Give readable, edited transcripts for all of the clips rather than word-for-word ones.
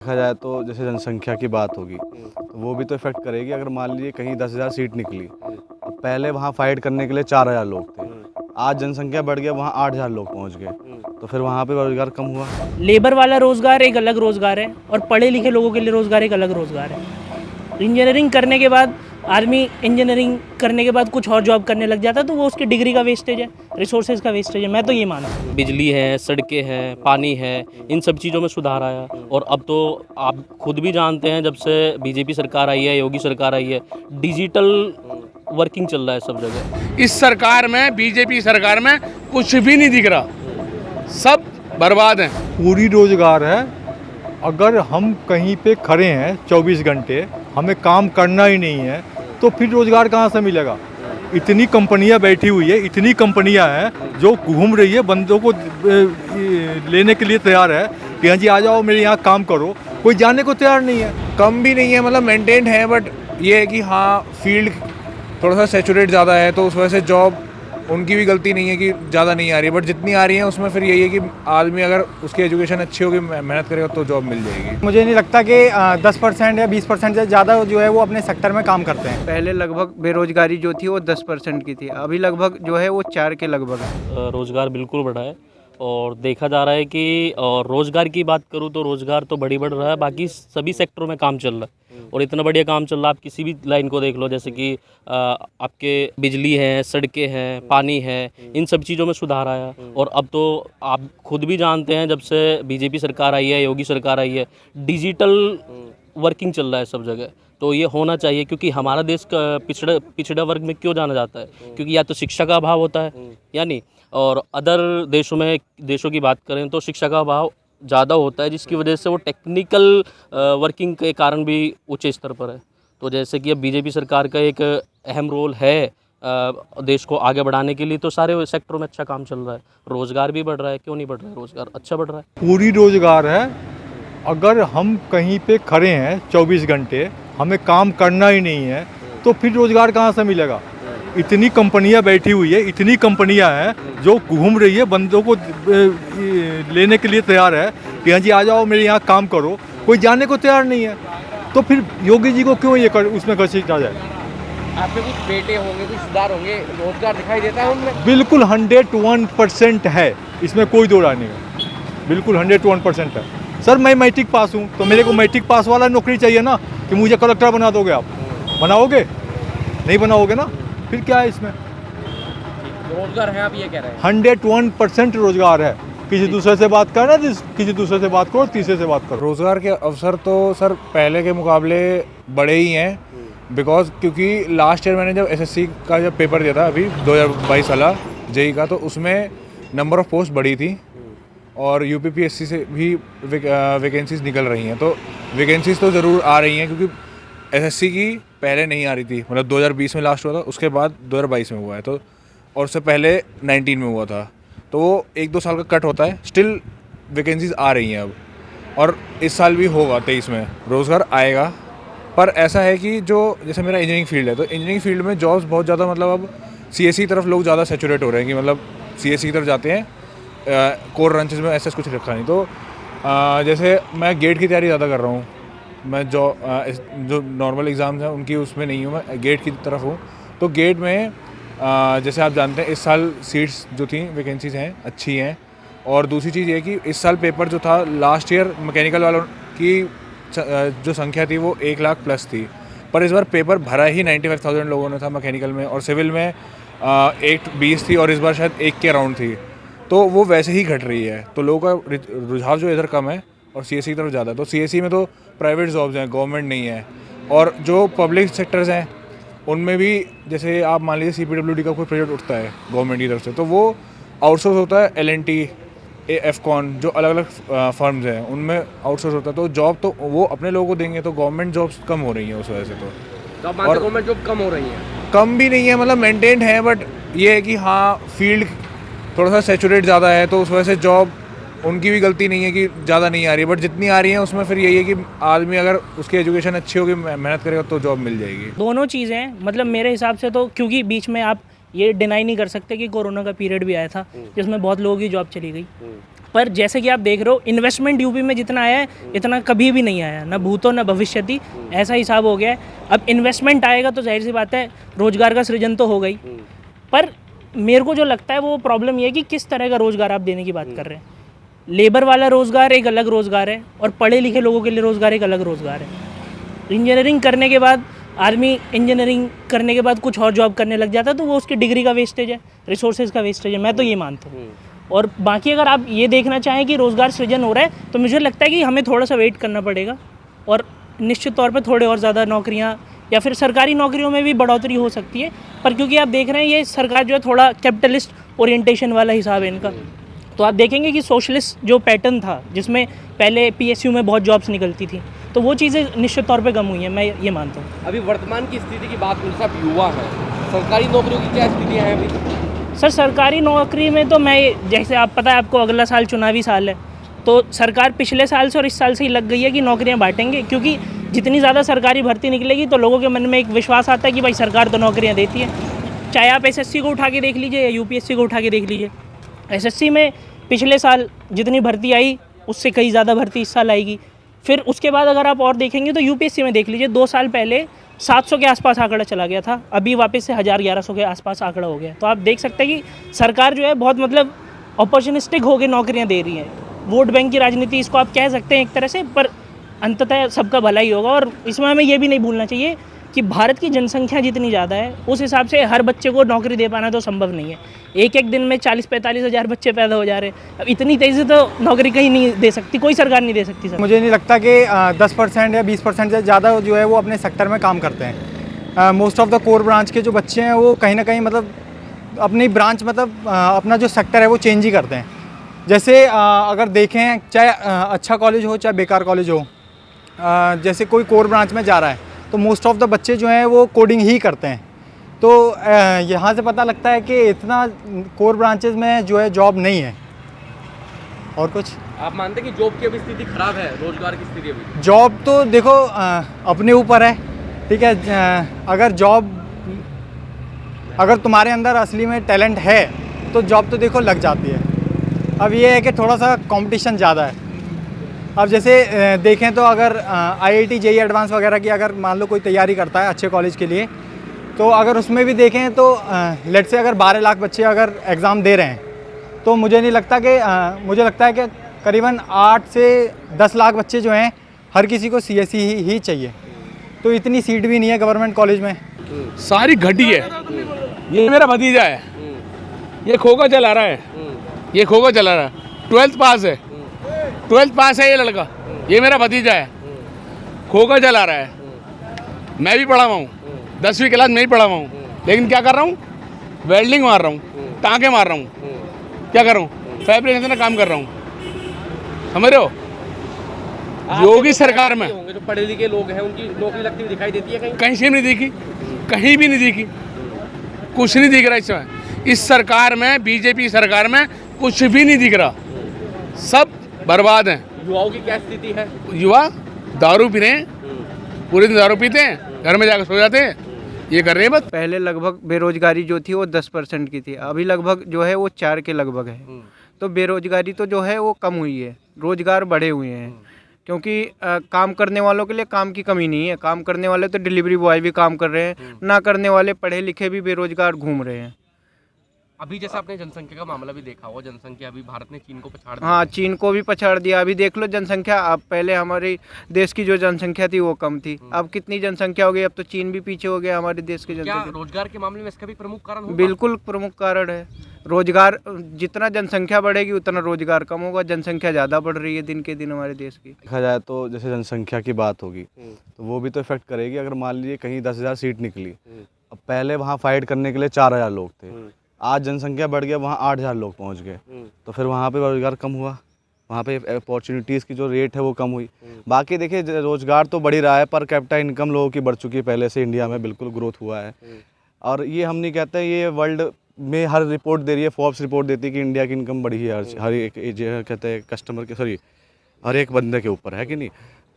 देखा जाए तो जैसे जनसंख्या की बात होगी तो वो भी तो इफेक्ट करेगी। अगर मान लीजिए कहीं 10,000 सीट निकली तो पहले वहाँ फाइट करने के लिए 4,000 लोग थे, आज जनसंख्या बढ़ गया, वहाँ 8,000 लोग पहुँच गए, तो फिर वहाँ पे रोजगार कम हुआ। लेबर वाला रोज़गार एक अलग रोज़गार है और पढ़े लिखे लोगों के लिए रोज़गार एक अलग रोज़गार है। इंजीनियरिंग करने के बाद आदमी इंजीनियरिंग करने के बाद कुछ और जॉब करने लग जाता है तो वो उसकी डिग्री का वेस्टेज है, रिसोर्सेज का वेस्टेज है। मैं तो ये मानता हूँ। बिजली है, सड़कें हैं, पानी है, इन सब चीज़ों में सुधार आया। और अब तो आप खुद भी जानते हैं, जब से बीजेपी सरकार आई है, योगी सरकार आई है, डिजिटल वर्किंग चल रहा है सब जगह। इस सरकार में, बीजेपी सरकार में कुछ भी नहीं दिख रहा, सब बर्बाद हैं। पूरी रोजगार है। अगर हम कहीं पे खड़े हैं 24 घंटे, हमें काम करना ही नहीं है, तो फिर रोजगार कहाँ से मिलेगा। इतनी कंपनियां बैठी हुई है, इतनी कंपनियां हैं जो घूम रही है, बंदों को लेने के लिए तैयार है कि हाँ जी आ जाओ मेरे यहाँ काम करो, कोई जाने को तैयार नहीं है। कम भी नहीं है, मतलब मेंटेन्ड है, बट ये है कि हाँ फील्ड थोड़ा सा सैचुरेट ज़्यादा है, तो उस वजह से जॉब उनकी भी गलती नहीं है कि ज़्यादा नहीं आ रही है, बट जितनी आ रही है उसमें फिर यही है कि आदमी अगर उसकी एजुकेशन अच्छी होगी, मेहनत करेगा तो जॉब मिल जाएगी। मुझे नहीं लगता कि 10% या 20% से ज़्यादा जो है वो अपने सेक्टर में काम करते हैं। पहले लगभग बेरोजगारी जो थी वो 10% की थी, अभी लगभग जो है वो 4 के लगभग है। रोज़गार बिल्कुल बढ़ा है और देखा जा रहा है कि, और रोज़गार की बात करूँ तो रोज़गार तो बढ़ रहा है, बाकी सभी सेक्टरों में काम चल रहा है और इतना बढ़िया काम चल रहा है। आप किसी भी लाइन को देख लो, जैसे कि आपके बिजली है, सड़कें हैं, पानी है, इन सब चीज़ों में सुधार आया। और अब तो आप खुद भी जानते हैं, जब से बीजेपी सरकार आई है, योगी सरकार आई है, डिजिटल वर्किंग चल रहा है सब जगह। तो ये होना चाहिए, क्योंकि हमारा देश पिछड़ा वर्ग में क्यों जाना जाता है, क्योंकि या तो शिक्षा का अभाव होता है या नहीं, और अदर देशों की बात करें तो शिक्षा का अभाव ज़्यादा होता है, जिसकी वजह से वो टेक्निकल वर्किंग के कारण भी ऊंचे स्तर पर है। तो जैसे कि अब बीजेपी सरकार का एक अहम रोल है देश को आगे बढ़ाने के लिए, तो सारे सेक्टरों में अच्छा काम चल रहा है, रोज़गार भी बढ़ रहा है। क्यों नहीं बढ़ रहा है रोज़गार? अच्छा बढ़ रहा है। पूरी रोजगार है। अगर हम कहीं पे खड़े हैं 24 घंटे, हमें काम करना ही नहीं है, तो फिर रोजगार कहाँ से मिलेगा। इतनी कंपनियां बैठी हुई है, इतनी कंपनियां हैं जो घूम रही है, बंदों को लेने के लिए तैयार है कि हाँ जी आ जाओ मेरे यहाँ काम करो, कोई जाने को तैयार नहीं है। तो फिर योगी जी को क्यों उसमें घसीटा जाए। आपके कुछ बेटे होंगे, कुछ सुधार होंगे, रोजगार दिखाई देता है उनमें? बिल्कुल 101% है, इसमें कोई दो राय नहीं है, बिल्कुल 101% है। सर मैं मैट्रिक पास हूँ, तो मेरे को मैट्रिक पास वाला नौकरी चाहिए ना, कि मुझे कलेक्टर बना दोगे आप? बनाओगे? नहीं बनाओगे ना, फिर क्या है इसमें। रोजगार है, आप ये कह रहे हैं? 101% रोजगार है। किसी दूसरे से बात करना, किसी दूसरे से बात करो, तीसरे से बात करो। रोज़गार के अवसर तो सर पहले के मुकाबले बड़े ही हैं, बिकॉज क्योंकि लास्ट ईयर मैंने जब एसएससी का जब पेपर दिया था, अभी 2022 वाला जेई का, तो उसमें नंबर ऑफ़ पोस्ट बढ़ी थी और यूपीपीएससी से भी वैकेंसीज निकल रही हैं। तो वैकेंसीज तो ज़रूर आ रही हैं, क्योंकि एसएससी की पहले नहीं आ रही थी, मतलब 2020 में लास्ट हुआ था, उसके बाद 2022 में हुआ है, तो और उससे पहले 19 में हुआ था, तो वो 1-2 साल का कट होता है। स्टिल वैकेंसीज आ रही हैं अब, और इस साल भी होगा 23 में रोज़गार आएगा। पर ऐसा है कि जो जैसे मेरा इंजीनियरिंग फील्ड है, तो इंजीनियरिंग फील्ड में जॉब्स बहुत ज़्यादा, मतलब अब सीएससी की तरफ लोग ज़्यादा सैचुरेट हो रहे हैं, कि मतलब सीएससी की तरफ जाते हैं, कोर ब्रांचेस में ऐसा कुछ रखा नहीं। तो जैसे मैं गेट की तैयारी ज़्यादा कर रहा हूँ, मैं जो नॉर्मल एग्ज़ाम्स हैं उनकी उसमें नहीं हूँ, मैं गेट की तरफ हूँ। तो गेट में जैसे आप जानते हैं इस साल सीट्स जो थी, वैकेंसीज़ हैं, अच्छी हैं। और दूसरी चीज़ ये कि इस साल पेपर जो था, लास्ट ईयर मैकेनिकल वालों की जो संख्या थी वो 1 लाख प्लस थी, पर इस बार पेपर भरा ही 95,000 लोगों ने था मैकेनिकल में, और सिविल में 120 थी, और इस बार शायद 1 के अराउंड थी। तो वो वैसे ही घट रही है, तो लोगों का रुझाव जो इधर कम है और सीएससी की तरफ ज़्यादा है। तो सीएससी में तो प्राइवेट जॉब्स हैं, गवर्नमेंट नहीं है। और जो पब्लिक सेक्टर्स हैं उनमें भी, जैसे आप मान लीजिए सीपीडब्ल्यूडी का कोई प्रोजेक्ट उठता है गवर्नमेंट की तरफ से, तो वो आउटसोर्स होता है। एलएनटी, एफकॉन, जो अलग अलग फर्म्स हैं उनमें आउटसोर्स होता है। तो जॉब तो वो अपने लोगों को देंगे, तो गवर्नमेंट जॉब्स कम हो रही हैं उस वजह से। तो गवर्नमेंट जॉब कम हो रही है? कम भी नहीं है, मतलब मेंटेन्ड है, बट ये है कि हाँ फील्ड थोड़ा सा सैचुरेट ज़्यादा है, तो उस वजह से जॉब उनकी भी गलती नहीं है कि ज़्यादा नहीं आ रही है, बट जितनी आ रही है उसमें फिर यही है कि आदमी अगर उसकी एजुकेशन अच्छी होगी, मेहनत करेगा तो जॉब मिल जाएगी। दोनों चीज़ें हैं, मतलब मेरे हिसाब से तो, क्योंकि बीच में आप ये डिनाई नहीं कर सकते कि कोरोना का पीरियड भी आया था जिसमें बहुत लोगों की जॉब चली गई। पर जैसे कि आप देख रहे हो इन्वेस्टमेंट यूपी में जितना आया है इतना कभी भी नहीं आया, ना भूतो ना भविष्यति, ऐसा हिसाब हो गया है। अब इन्वेस्टमेंट आएगा तो जाहिर सी बात है रोज़गार का सृजन तो हो गई, पर मेरे को जो लगता है वो प्रॉब्लम ये है कि किस तरह का रोज़गार आप देने की बात कर रहे हैं। लेबर वाला रोज़गार एक अलग रोज़गार है और पढ़े लिखे लोगों के लिए रोज़गार एक अलग रोज़गार है। इंजीनियरिंग करने के बाद आदमी इंजीनियरिंग करने के बाद कुछ और जॉब करने लग जाता है तो वो उसकी डिग्री का वेस्टेज है, रिसोर्सेज का वेस्टेज है, मैं तो ये मानता हूँ। और बाकी अगर आप ये देखना चाहें कि रोज़गार सृजन हो रहा है तो मुझे लगता है कि हमें थोड़ा सा वेट करना पड़ेगा और निश्चित तौर पे थोड़े और ज़्यादा नौकरियाँ या फिर सरकारी नौकरियों में भी बढ़ोतरी हो सकती है। पर क्योंकि आप देख रहे हैं ये सरकार जो है थोड़ा कैपिटलिस्ट ओरिएंटेशन वाला हिसाब है इनका, तो आप देखेंगे कि सोशलिस्ट जो पैटर्न था जिसमें पहले पीएसयू में बहुत जॉब्स निकलती थी तो वो चीज़ें निश्चित तौर पे कम हुई हैं, मैं ये मानता हूँ। अभी वर्तमान की स्थिति की बात करूँ, सब युवा हैं, सरकारी नौकरियों की क्या स्थितियाँ हैं अभी? सर सरकारी नौकरी में तो मैं, जैसे आप पता है आपको अगला साल चुनावी साल है, तो सरकार पिछले साल से और इस साल से ही लग गई है कि नौकरियां बांटेंगे, क्योंकि जितनी ज़्यादा सरकारी भर्ती निकलेगी तो लोगों के मन में एक विश्वास आता है कि भाई सरकार तो नौकरियां देती है। चाहे आप एसएससी को उठा के देख लीजिए या यूपीएससी को उठा के देख लीजिए, एसएससी में पिछले साल जितनी भर्ती आई उससे कई ज़्यादा भर्ती इस साल आएगी। फिर उसके बाद अगर आप और देखेंगे तो यूपीएससी में देख लीजिए 2 साल पहले 700 के आसपास आंकड़ा चला गया था, अभी वापस से 1000-1100 के आसपास आंकड़ा हो गया। तो आप देख सकते हैं कि सरकार जो है बहुत मतलब अपॉर्चुनिस्टिक होकर नौकरियां दे रही है। वोट बैंक की राजनीति इसको आप कह सकते हैं एक तरह से, पर अंततः सबका भला ही होगा। और इसमें हमें ये भी नहीं भूलना चाहिए कि भारत की जनसंख्या जितनी ज़्यादा है उस हिसाब से हर बच्चे को नौकरी दे पाना तो संभव नहीं है। एक दिन में 40-45 हज़ार बच्चे पैदा हो जा रहे हैं, अब इतनी तेज़ी से तो नौकरी कहीं नहीं दे सकती, कोई सरकार नहीं दे सकती सर। मुझे नहीं लगता कि 10% या 20% से ज़्यादा जो है वो अपने सेक्टर में काम करते हैं। Most of the core branch के जो बच्चे हैं वो कहीं ना कहीं मतलब अपनी ब्रांच मतलब अपना जो सेक्टर है वो चेंज ही करते हैं। जैसे अगर देखें चाहे अच्छा कॉलेज हो चाहे बेकार कॉलेज हो, जैसे कोई कोर ब्रांच में जा रहा है तो मोस्ट ऑफ द बच्चे जो हैं वो कोडिंग ही करते हैं। तो यहाँ से पता लगता है कि इतना कोर ब्रांचेस में जो है जॉब नहीं है। और कुछ आप मानते हैं कि जॉब की अभी स्थिति खराब है, रोजगार की स्थिति अभी? जॉब तो देखो अपने ऊपर है, ठीक है। अगर तुम्हारे अंदर असली में टैलेंट है तो जॉब तो देखो लग जाती है। अब ये है कि थोड़ा सा कंपटीशन ज़्यादा है। अब जैसे देखें तो अगर आईआईटी जेईई एडवांस वगैरह की अगर मान लो कोई तैयारी करता है अच्छे कॉलेज के लिए, तो अगर उसमें भी देखें तो लेट से अगर 12 लाख बच्चे अगर एग्ज़ाम दे रहे हैं तो मुझे नहीं लगता कि मुझे लगता है कि करीबन 8 से 10 लाख बच्चे जो हैं हर किसी को सीएसई ही चाहिए। तो इतनी सीट भी नहीं है गवर्नमेंट कॉलेज में। सारी घटी है। ये मेरा भतीजा है, ये खोखा चला रहा है, ये खोखा चला रहा है, 12th पास है, 12th पास है ये लड़का, ये मेरा भतीजा है, खोखा चला रहा है। मैं भी पढ़ा हुआ हूँ, 10वीं क्लास में ही पढ़ा हुआ हूँ, लेकिन क्या कर रहा हूँ, वेल्डिंग मार रहा हूँ, टाँके मार रहा हूँ, क्या कर रहा हूँ, फैब्रिकेशन का काम कर रहा हूँ। समझ रहे हो? योगी सरकार में होंगे जो पढ़े लिखे लोग हैं उनकी नौकरी लगती हुई दिखाई देती है कहीं? कहीं से नहीं दिखी, कहीं भी नहीं दिखी, कुछ नहीं दिख रहा इस समय। इस सरकार में, बीजेपी सरकार में कुछ भी नहीं दिख रहा, सब बर्बाद हैं। युवाओं की क्या स्थिति है? युवा दारू पी रहे हैं, पूरे दिन दारू पीते हैं, घर में जाकर सो जाते हैं, ये कर रहे हैं बस। पहले लगभग बेरोजगारी जो थी वो 10% की थी, अभी लगभग जो है वो 4 के लगभग है। तो बेरोजगारी तो जो है वो कम हुई है, रोजगार बढ़े हुए हैं, क्योंकि काम करने वालों के लिए काम की कमी नहीं है। काम करने वाले तो डिलीवरी बॉय भी काम कर रहे हैं, ना करने वाले पढ़े लिखे भी बेरोजगार घूम रहे हैं। अभी जैसे आपने जनसंख्या का मामला भी देखा होगा, जनसंख्या अभी भारत ने चीन को पछाड़ दिया। हाँ, चीन को भी पछाड़ दिया। अभी देख लो जनसंख्या, अब पहले हमारे देश की जो जनसंख्या थी वो कम थी, अब कितनी जनसंख्या हो गई, अब तो चीन भी पीछे हो गया हमारे देश की क्या जनसंख्या। रोजगार के मामले में इसका भी प्रमुख कारण होगा? बिल्कुल प्रमुख कारण है। रोजगार, जितना जनसंख्या बढ़ेगी उतना रोजगार कम होगा। जनसंख्या ज़्यादा बढ़ रही है दिन के दिन हमारे देश की। देखा जाए तो जैसे जनसंख्या की बात होगी तो वो भी तो इफेक्ट करेगी। अगर मान लीजिए कहीं 10,000 सीट निकली, अब पहले वहाँ फाइट करने के लिए 4,000 लोग थे, आज जनसंख्या बढ़ गया, वहाँ 8,000 लोग पहुँच गए, तो फिर वहाँ पे रोजगार कम हुआ, वहाँ पे अपॉर्चुनिटीज़ की जो रेट है वो कम हुई। बाकी देखिए रोजगार तो बढ़ ही रहा है, पर कैपिटा इनकम लोगों की बढ़ चुकी है पहले से, इंडिया में बिल्कुल ग्रोथ हुआ है। और ये हम नहीं कहते, ये वर्ल्ड में हर रिपोर्ट दे रही है, फोर्ब्स रिपोर्ट देती है कि इंडिया की इनकम बढ़ी है हर एक कहते हैं कस्टमर के, सॉरी हर एक बंदे के ऊपर, है कि नहीं?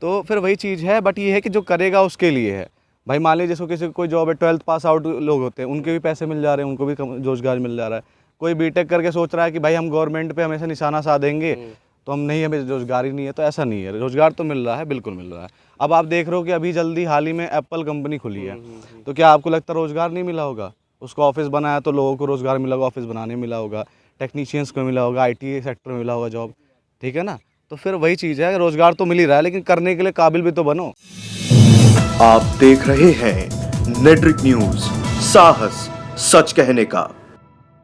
तो फिर वही चीज़ है, बट ये है कि जो करेगा उसके लिए है। भाई मान लीजिए जिसको किसी को कोई जॉब है, 12th पास आउट लोग होते हैं, उनके भी पैसे मिल जा रहे हैं, उनको भी रोजगार मिल जा रहा है, कोई बीटेक करके सोच रहा है कि भाई हम गवर्नमेंट पे हमेशा निशाना साधेंगे तो हम नहीं, हमें रोज़गार ही नहीं है, तो ऐसा नहीं है, रोज़गार तो मिल रहा है, बिल्कुल मिल रहा है। अब आप देख रहे हो कि अभी जल्दी हाल ही में एप्पल कंपनी खुली है, तो क्या आपको लगता है रोज़गार नहीं मिला होगा? उसको ऑफिस बनाया तो लोगों को रोज़गार मिला होगा, ऑफिस बनाने मिला होगा, टेक्नीशियंस को मिला होगा, IT सेक्टर में मिला होगा जॉब, ठीक है ना? तो फिर वही चीज़ है, रोज़गार तो मिल ही रहा है, लेकिन करने के लिए काबिल भी तो बनो। आप देख रहे हैं नेट्रिक न्यूज, साहस सच कहने का।